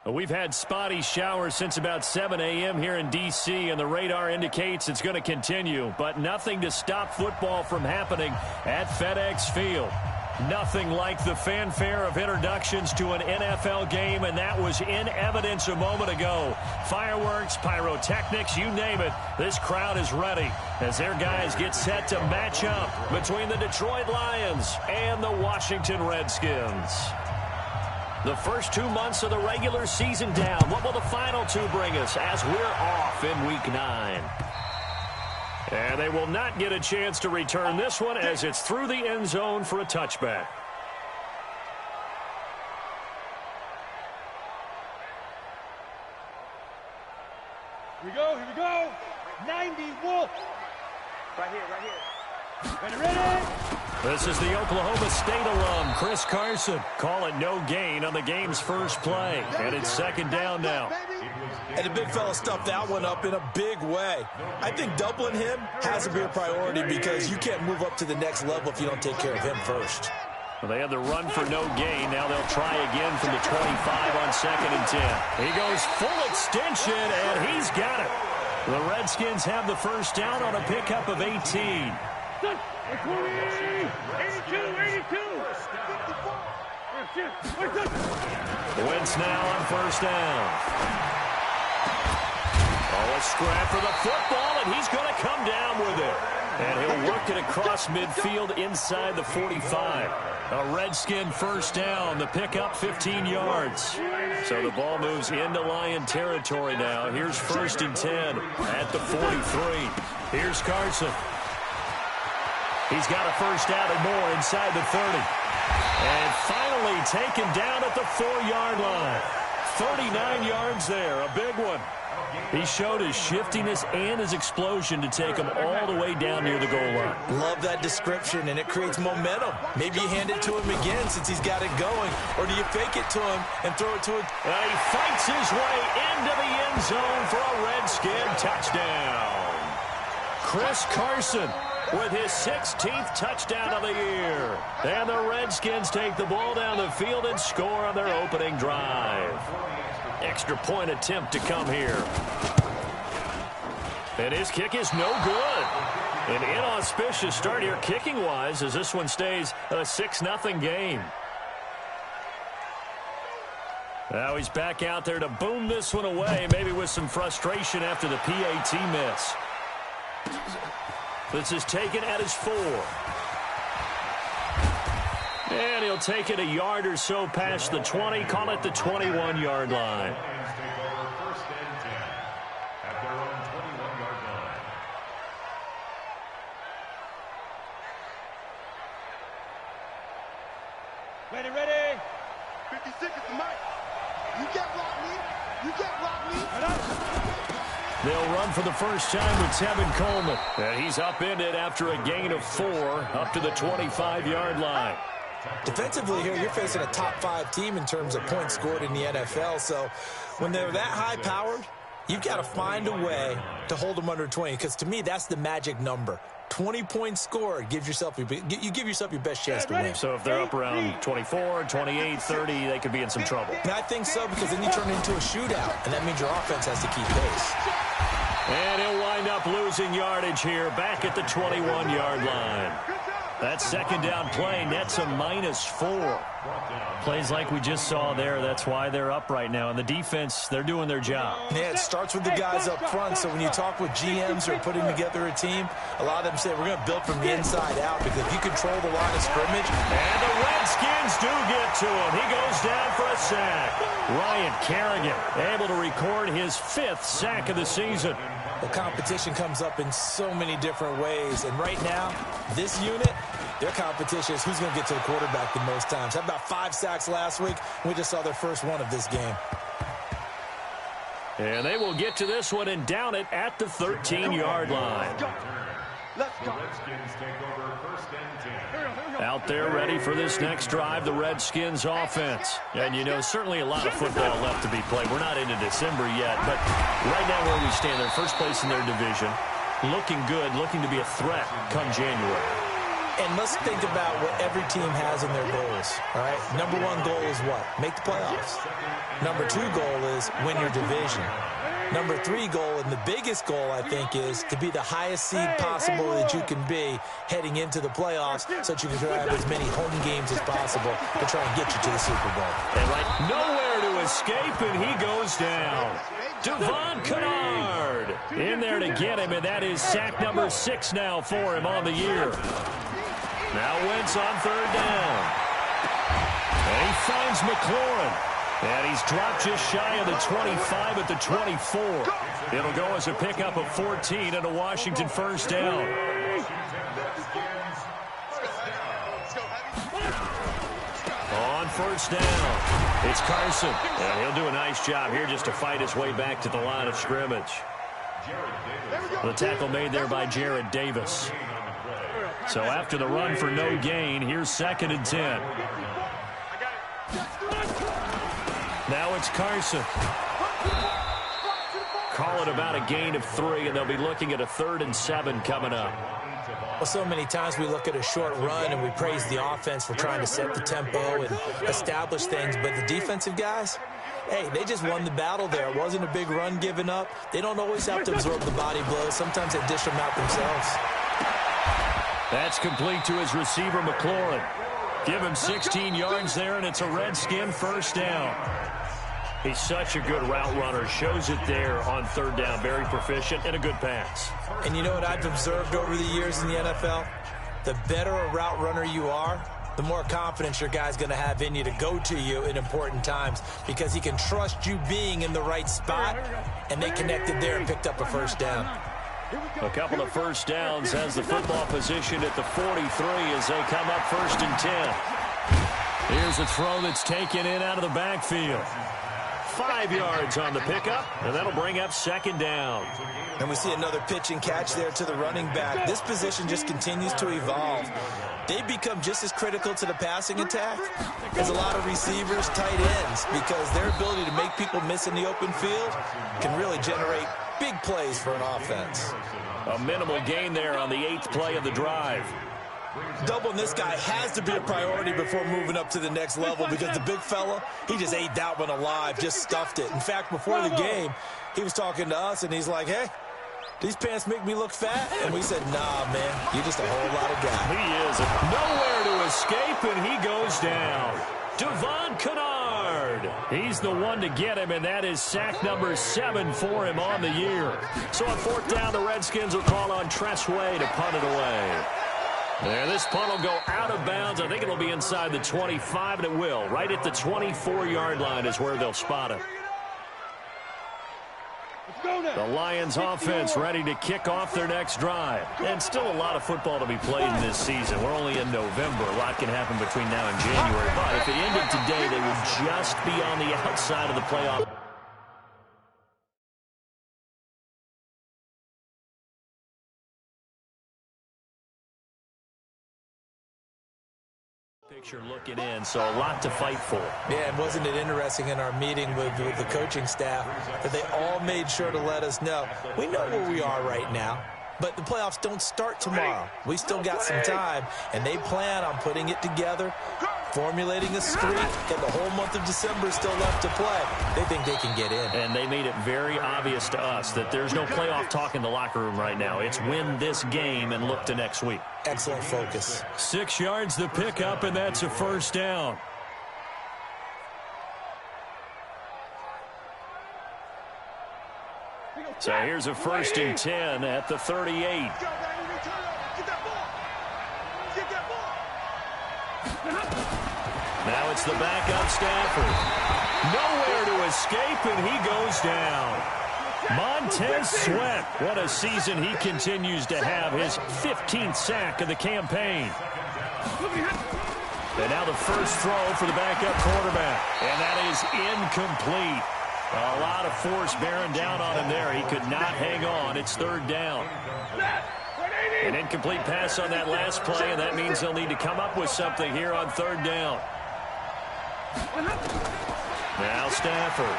We've had spotty showers since about 7 a.m. here in D.C., and the radar indicates it's going to continue, but nothing to stop football from happening at FedEx Field. Nothing like the fanfare of introductions to an NFL game, and that was in evidence a moment ago. Fireworks, pyrotechnics, you name it. This crowd is ready as their guys get set to match up between the Detroit Lions and the Washington Redskins. The first 2 months of the regular season down. What will the final two bring us as we're off in Week 9? And they will not get a chance to return this one as it's through the end zone for a touchback. Here we go. 90 Wolf. Right here. Ready? This is the Oklahoma State alum, Chris Carson. Call it no gain on the game's first play. And it's second down now. And the big fella stuffed that one up in a big way. I think doubling him has to be a priority because you can't move up to the next level if you don't take care of him first. Well, they had the run for no gain. Now they'll try again from the 25 on 2nd and 10. He goes full extension, and he's got it. The Redskins have the first down on a pickup of 18. 82. Wentz now on first down. Oh, a scrap for the football, and he's going to come down with it. And he'll work it across midfield inside the 45. A Redskin first down. The pickup 15 yards. So the ball moves into Lion territory now. Here's 1st and 10 at the 43. Here's Carson. He's got a first down and more inside the 30. And finally taken down at the 4-yard line. 39 yards there, a big one. He showed his shiftiness and his explosion to take him all the way down near the goal line. Love that description, and it creates momentum. Maybe you hand it to him again since he's got it going, or do you fake it to him and throw it to him? He fights his way into the end zone for a Redskin touchdown. Chris Carson with his 16th touchdown of the year. And the Redskins take the ball down the field and score on their opening drive. Extra point attempt to come here. And his kick is no good. An inauspicious start here kicking-wise as this one stays a 6-0 game. Now he's back out there to boom this one away, maybe with some frustration after the PAT miss. This is taken at his 4. And he'll take it a yard or so past the 20, call it the 21-yard line. Ready. 50 seconds, Mike. You get block me. They'll run for the first time with Tevin Coleman. And he's upended after a gain of 4 up to the 25-yard line. Defensively here, you're facing a top 5 team in terms of points scored in the NFL. So when they're that high-powered, you've got to find a way to hold them under 20. Because to me, that's the magic number. 20 points scored gives yourself you give yourself your best chance to win. So if they're up around 24, 28, 30, they could be in some trouble. And I think so, because then you turn it into a shootout, and that means your offense has to keep pace. And he'll wind up losing yardage here back at the 21-yard line. That second down play nets a -4. Plays like we just saw there, that's why they're up right now. And the defense, they're doing their job. Yeah, it starts with the guys up front. So when you talk with GMs who are putting together a team, a lot of them say we're going to build from the inside out, because if you control the line of scrimmage. And the Redskins do get to him. He goes down for a sack. Ryan Kerrigan able to record his 5th sack of the season. The competition comes up in so many different ways. And right now, this unit, their competition is who's going to get to the quarterback the most times. Had about 5 sacks last week. We just saw their first one of this game. And they will get to this one and down it at the 13-yard line. Let's go. Out there ready for this next drive, the Redskins offense. And, you know, certainly a lot of football left to be played. We're not into December yet, but right now where we stand, they're first place in their division. Looking good, looking to be a threat come January. And let's think about what every team has in their goals, all right? Number one goal is what? Make the playoffs. Number two goal is win your division. Number three goal, and the biggest goal, I think, is to be the highest seed possible that you can be heading into the playoffs so that you can have as many home games as possible to try and get you to the Super Bowl. And nowhere to escape, and he goes down. Devon Kennard in there to get him, and that is sack number 6 now for him on the year. Now Wentz on third down. And he finds McLaurin. And he's dropped just shy of the 25 at the 24. It'll go as a pickup of 14 and a Washington first down. On first down, it's Carson. And he'll do a nice job here just to fight his way back to the line of scrimmage. The tackle made there by Jared Davis. So after the run for no gain, here's 2nd and 10. Now it's Carson. Call it about a gain of 3, and they'll be looking at a 3rd and 7 coming up. Well, so many times we look at a short run and we praise the offense for trying to set the tempo and establish things, but the defensive guys, hey, they just won the battle there. It wasn't a big run given up. They don't always have to absorb the body blows. Sometimes they dish them out themselves. That's complete to his receiver, McLaurin. Give him 16 yards there, and it's a Redskin first down. He's such a good route runner. Shows it there on third down. Very proficient and a good pass. And you know what I've observed over the years in the NFL? The better a route runner you are, the more confidence your guy's going to have in you to go to you in important times because he can trust you being in the right spot, and they connected there and picked up a first down. A couple of first downs has the football position at the 43 as they come up 1st and 10. Here's a throw that's taken in out of the backfield. 5 yards on the pickup, and that'll bring up 2nd down. And we see another pitch and catch there to the running back. This position just continues to evolve. They become just as critical to the passing attack as a lot of receivers, tight ends, because their ability to make people miss in the open field can really generate big plays for an offense. A minimal gain there on the 8th play of the drive. Doubling this guy has to be a priority before moving up to the next level because the big fella, he just ate that one alive, just stuffed it. In fact, before the game, he was talking to us, and he's like, hey, these pants make me look fat? And we said, nah, man, you're just a whole lot of guy. He is nowhere to escape, and he goes down. Devon Kennard. He's the one to get him, and that is sack number 7 for him on the year. So on 4th down, the Redskins will call on Tress Way to punt it away. There, this punt will go out of bounds. I think it'll be inside the 25, and it will. Right at the 24-yard line is where they'll spot it. The Lions offense ready to kick off their next drive. And still a lot of football to be played in this season. We're only in November. A lot can happen between now and January. But if it ended today, they would just be on the outside of the playoff. Picture looking in, so a lot to fight for. Yeah, and wasn't it interesting in our meeting with the coaching staff that they all made sure to let us know, we know where we are right now, but the playoffs don't start tomorrow. We still got some time, and they plan on putting it together, formulating a streak, and the whole month of December is still left to play. They think they can get in. And they made it very obvious to us that there's no playoff talk in the locker room right now. It's win this game and look to next week. Excellent focus. 6 yards the pickup, and that's a first down. So here's a 1st and 10 at the 38. Now it's the backup Stafford. Nowhere to escape, and he goes down. Montez Sweat, what a season he continues to have, his 15th sack of the campaign. And now the first throw for the backup quarterback, and that is incomplete. A lot of force bearing down on him there. He could not hang on. It's 3rd down. An incomplete pass on that last play, and that means they'll need to come up with something here on 3rd down. Now Stafford.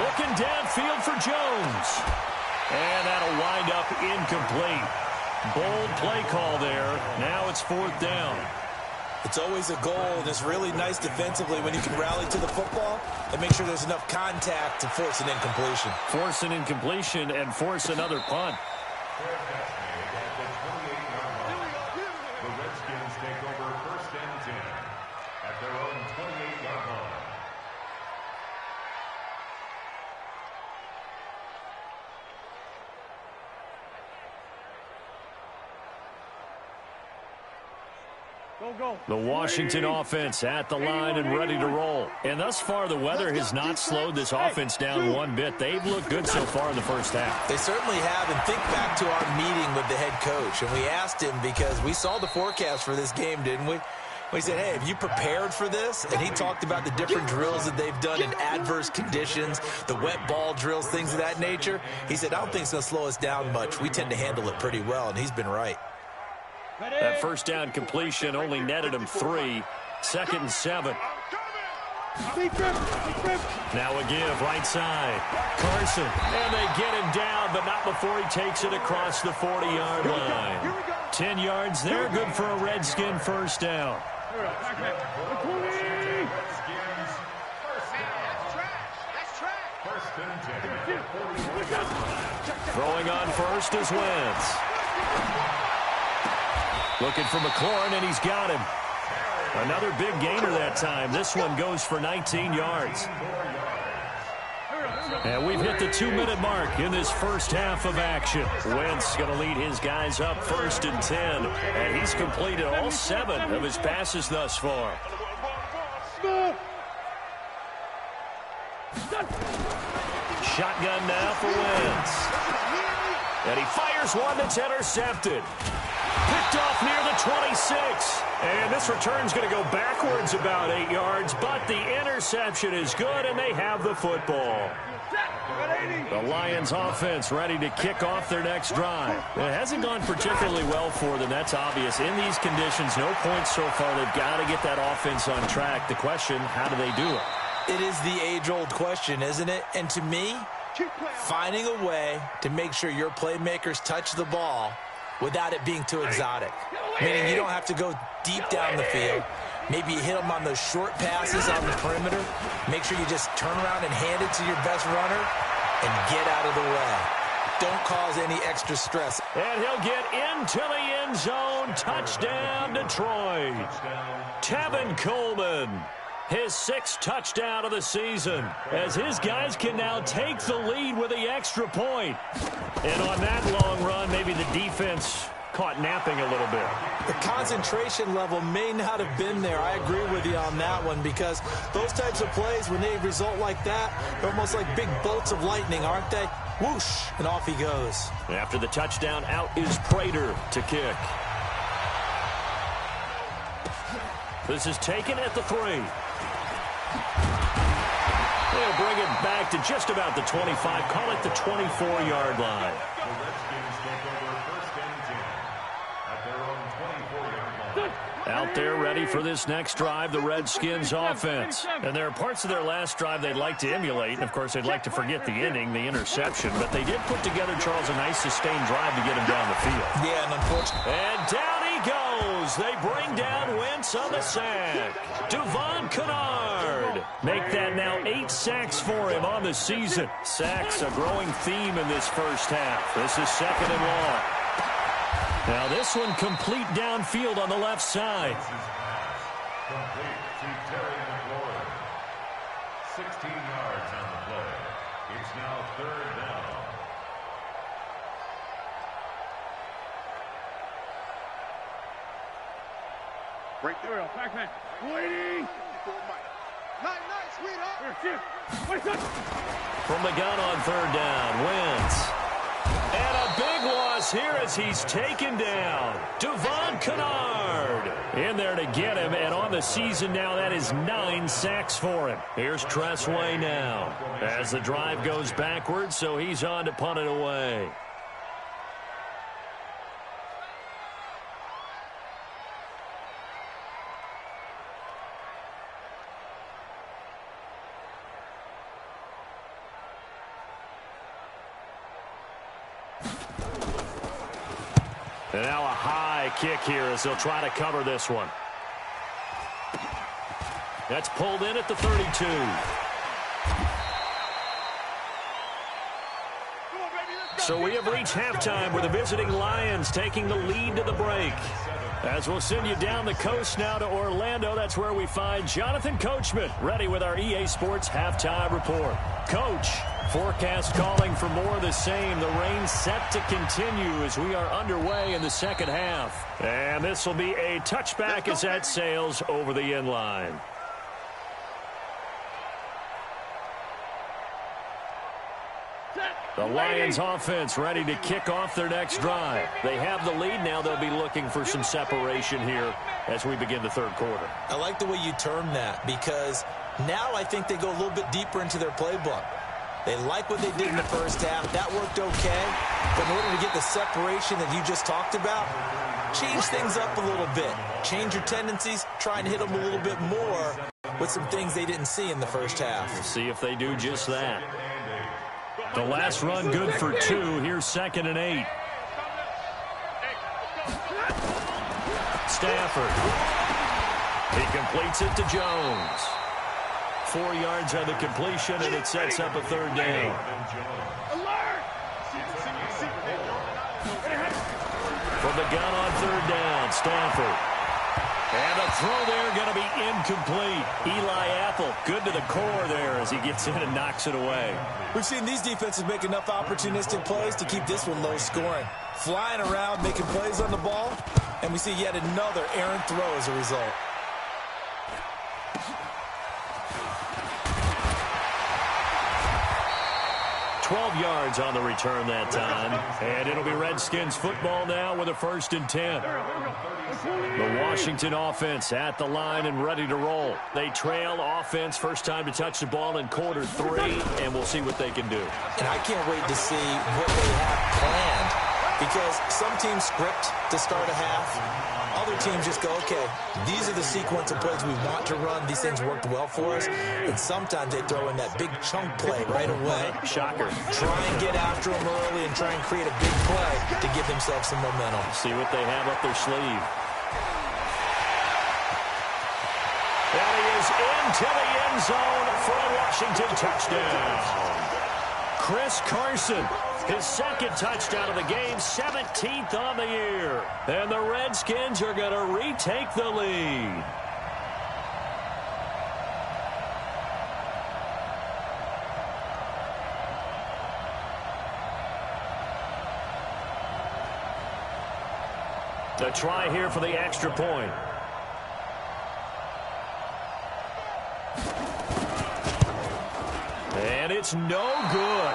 Looking downfield for Jones. And that'll wind up incomplete. Bold play call there. Now it's 4th down. It's always a goal, and it's really nice defensively when you can rally to the football and make sure there's enough contact to force an incompletion. Force an incompletion and force another punt. The Redskins take over 1st and 10 at their own 28-yard line. The Washington offense at the line and ready to roll. And thus far, the weather has not slowed this offense down one bit. They've looked good so far in the first half. They certainly have, and think back to our meeting with the head coach, and we asked him because we saw the forecast for this game, didn't we? We said, hey, have you prepared for this? And he talked about the different drills that they've done in adverse conditions, the wet ball drills, things of that nature. He said, I don't think it's going to slow us down much. We tend to handle it pretty well, and he's been right. That first down completion only netted him 3. 2nd and 7. Now a give right side. Carson. And they get him down, but not before he takes it across the 40-yard line. 10 yards there. Good for a Redskin first down. Throwing on first is Wentz. Looking for McLaurin, and he's got him. Another big gainer that time. This one goes for 19 yards. And we've hit the 2-minute mark in this first half of action. Wentz going to lead his guys up 1st and 10. And he's completed all 7 of his passes thus far. Shotgun now for Wentz. And he fires one that's intercepted. Picked off near the 26. And this return's going to go backwards about 8 yards, but the interception is good, and they have the football. The Lions offense ready to kick off their next drive. It hasn't gone particularly well for them. That's obvious. In these conditions, no points so far. They've got to get that offense on track. The question, how do they do it? It is the age-old question, isn't it? And to me, finding a way to make sure your playmakers touch the ball without it being too exotic. Meaning you don't have to go deep down the field. Maybe you hit them on those short passes on the perimeter. Make sure you just turn around and hand it to your best runner and get out of the way. Don't cause any extra stress. And he'll get into the end zone. Touchdown, Detroit. Tevin Coleman. His 6th touchdown of the season, as his guys can now take the lead with the extra point. And on that long run, maybe the defense caught napping a little bit. The concentration level may not have been there. I agree with you on that one, because those types of plays, when they result like that, they're almost like big bolts of lightning, aren't they? Whoosh, and off he goes. After the touchdown, out is Prater to kick. This is taken at the 3. They'll bring it back to just about the 25. Call it the 24-yard line. The Redskins take over 1st and 10 at their own 24-yard line. Out there ready for this next drive, the Redskins offense. And there are parts of their last drive they'd like to emulate. And, of course, they'd like to forget the inning, the interception. But they did put together, Charles, a nice sustained drive to get him down the field. Yeah, and unfortunately. And down he goes. They bring down Wentz on the sack. Devon Kennard. Make that now 8 sacks for him on the season. Sacks a growing theme in this first half. This is 2nd and long. Now this one complete downfield on the left side. Complete to Terry McLaurin. 16 yards on the play. It's now 3rd down. Right there. Backman. Waiting. Nice, sweetheart. From the gun on 3rd down, Wentz. And a big loss here as he's taken down. Devon Kennard in there to get him, and on the season now, that is 9 sacks for him. Here's Tressway now as the drive goes backwards, so he's on to punt it away. And now a high kick here as they'll try to cover this one. That's pulled in at the 32. So we have reached halftime with the visiting Lions taking the lead to the break. As we'll send you down the coast now to Orlando, that's where we find Jonathan Coachman ready with our EA Sports halftime report. Coach, forecast calling for more of the same. The rain set to continue as we are underway in the second half. And this will be a touchback as that sails over the end line. The Lions offense ready to kick off their next drive. They have the lead now. They'll be looking for some separation here as we begin the third quarter. I like the way you term that because now I think they go a little bit deeper into their playbook. They like what they did in the first half. That worked okay. But in order to get the separation that you just talked about, change things up a little bit. Change your tendencies. Try and hit them a little bit more with some things they didn't see in the first half. We'll see if they do just that. The last run good for 2. Here's 2nd and 8. Stafford. He completes it to Jones. 4 yards on the completion, and it sets up a third down. From the gun on third down, Stafford. And the throw there going to be incomplete. Eli Apple, good to the core there as he gets in and knocks it away. We've seen these defenses make enough opportunistic plays to keep this one low scoring. Flying around, making plays on the ball, and we see yet another errant throw as a result. Yards on the return that time. And it'll be Redskins football now with a 1st and 10. The Washington offense at the line and ready to roll. They trail offense, first time to touch the ball in quarter 3, and we'll see what they can do. And I can't wait to see what they have planned because some teams script to start a half. Other teams just go, okay, these are the sequence of plays we want to run. These things worked well for us. And sometimes they throw in that big chunk play right away. Shocker. Try and get after them early and try and create a big play to give themselves some momentum. See what they have up their sleeve. And he is into the end zone for a Washington touchdown. Chris Carson, his 2nd touchdown of the game, 17th on the year. And the Redskins are going to retake the lead. The try here for the extra point. And it's no good.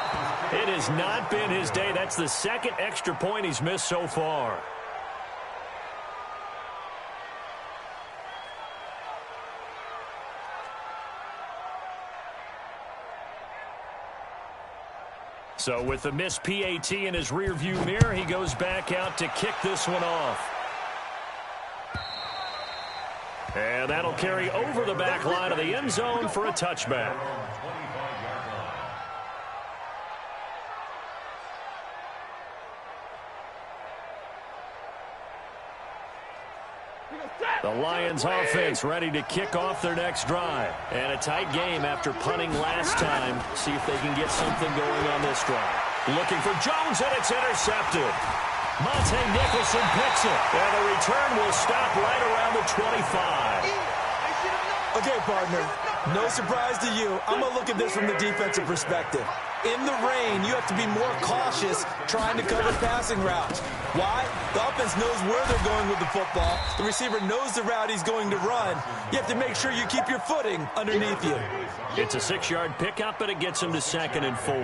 It has not been his day. That's the 2nd extra point he's missed so far. So with the missed PAT in his rearview mirror, he goes back out to kick this one off. And that'll carry over the back line of the end zone for a touchback. The Lions offense ready to kick off their next drive. And a tight game after punting last time. See if they can get something going on this drive. Looking for Jones, and it's intercepted. Monte Nicholson picks it. And the return will stop right around the 25. Okay, partner, no surprise to you. I'm going to look at this from the defensive perspective. In the rain, you have to be more cautious trying to cover passing routes. Why? The offense knows where they're going with the football. The receiver knows the route he's going to run. You have to make sure you keep your footing underneath you. It's a 6-yard pickup, but it gets him to 2nd and 4.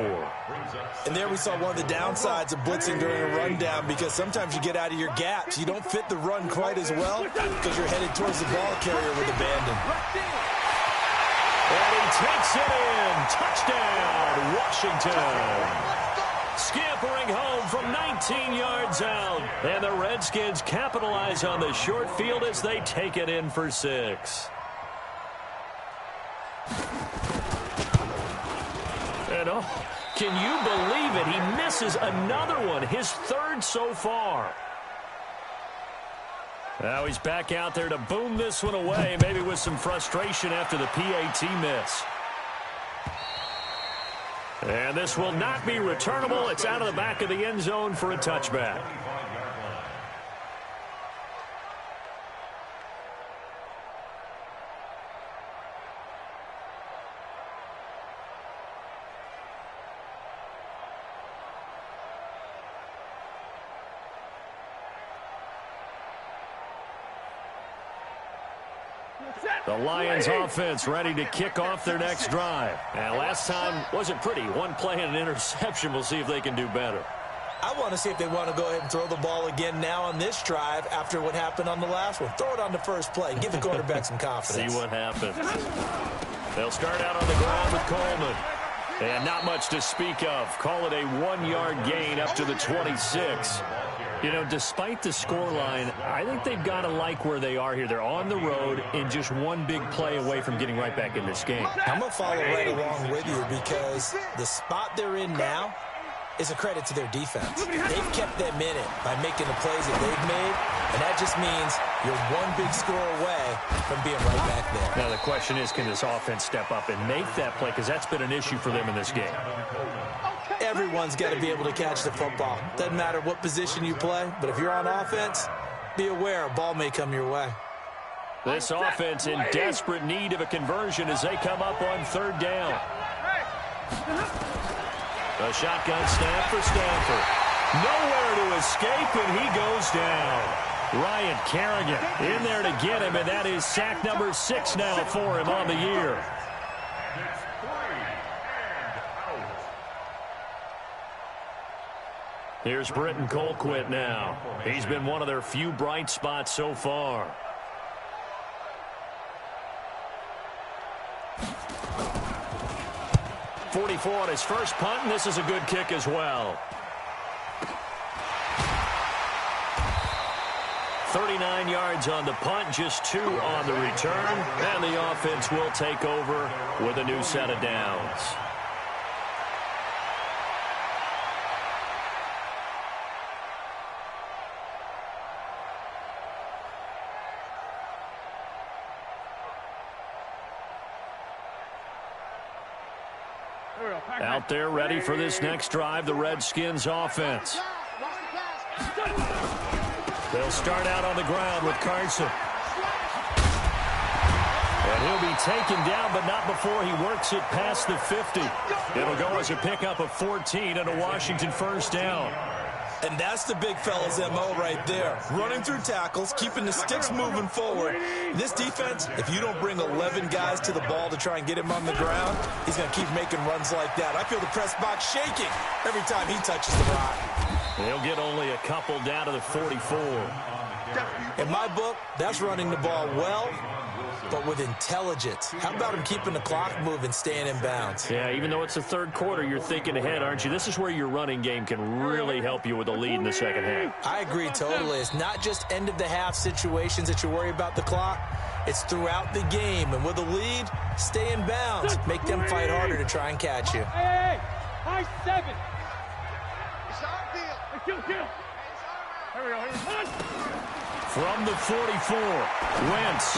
And there we saw one of the downsides of blitzing during a rundown because sometimes you get out of your gaps. You don't fit the run quite as well because you're headed towards the ball carrier with abandon. And he takes it in. Touchdown, Washington. Scampering home from 19 yards out. And the Redskins capitalize on the short field as they take it in for 6. And oh, can you believe it? He misses another one, his 3rd so far. Now he's back out there to boom this one away, maybe with some frustration after the PAT miss. And this will not be returnable. It's out of the back of the end zone for a touchback. The Lions offense ready to kick off their next drive. And last time wasn't pretty. One play and an interception. We'll see if they can do better. I want to see if they want to go ahead and throw the ball again now on this drive after what happened on the last one. Throw it on the first play. Give the quarterback some confidence. See what happens. They'll start out on the ground with Coleman. And not much to speak of. Call it a 1-yard gain up to the 26. You know, despite the scoreline, I think they've got to like where they are here. They're on the road and just one big play away from getting right back in this game. I'm going to follow right along with you because the spot they're in now is a credit to their defense. They've kept them in it by making the plays that they've made, and that just means you're one big score away from being right back there. Now the question is, can this offense step up and make that play? Because that's been an issue for them in this game. Everyone's got to be able to catch the football. Doesn't matter what position you play, but if you're on offense, be aware a ball may come your way. This offense in desperate need of a conversion as they come up on third down. A shotgun snap for Stanford. Nowhere to escape, and he goes down. Ryan Kerrigan in there to get him, and that is sack number 6 now for him on the year. Here's Britton Colquitt now. He's been one of their few bright spots so far. .44 on his first punt, and this is a good kick as well. 39 yards on the punt, just 2 on the return, and the offense will take over with a new set of downs. Out there ready for this next drive, the Redskins offense. They'll start out on the ground with Carson. And he'll be taken down, but not before he works it past the 50. It'll go as a pickup of 14 and a Washington first down. And that's the big fella's MO right there. Running through tackles, keeping the sticks moving forward. This defense, if you don't bring 11 guys to the ball to try and get him on the ground, he's going to keep making runs like that. I feel the press box shaking every time he touches the rock. He'll get only a couple down to the 44. In my book, that's running the ball well, but with intelligence. How about him keeping the clock moving, staying in bounds? Yeah, even though it's the third quarter, you're thinking ahead, aren't you? This is where your running game can really help you with a lead in the second half. I agree totally. It's not just end-of-the-half situations that you worry about the clock. It's throughout the game. And with a lead, stay in bounds. Make them fight harder to try and catch you. Hey, high 7. It's our deal. Kill. Here we go. From the 44, Wentz.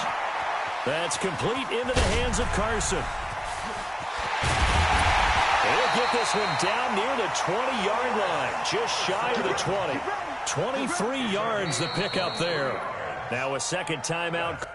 That's complete into the hands of Carson. He'll get this one down near the 20-yard line, just shy of the 20. 23 yards the pickup there. Now a second timeout.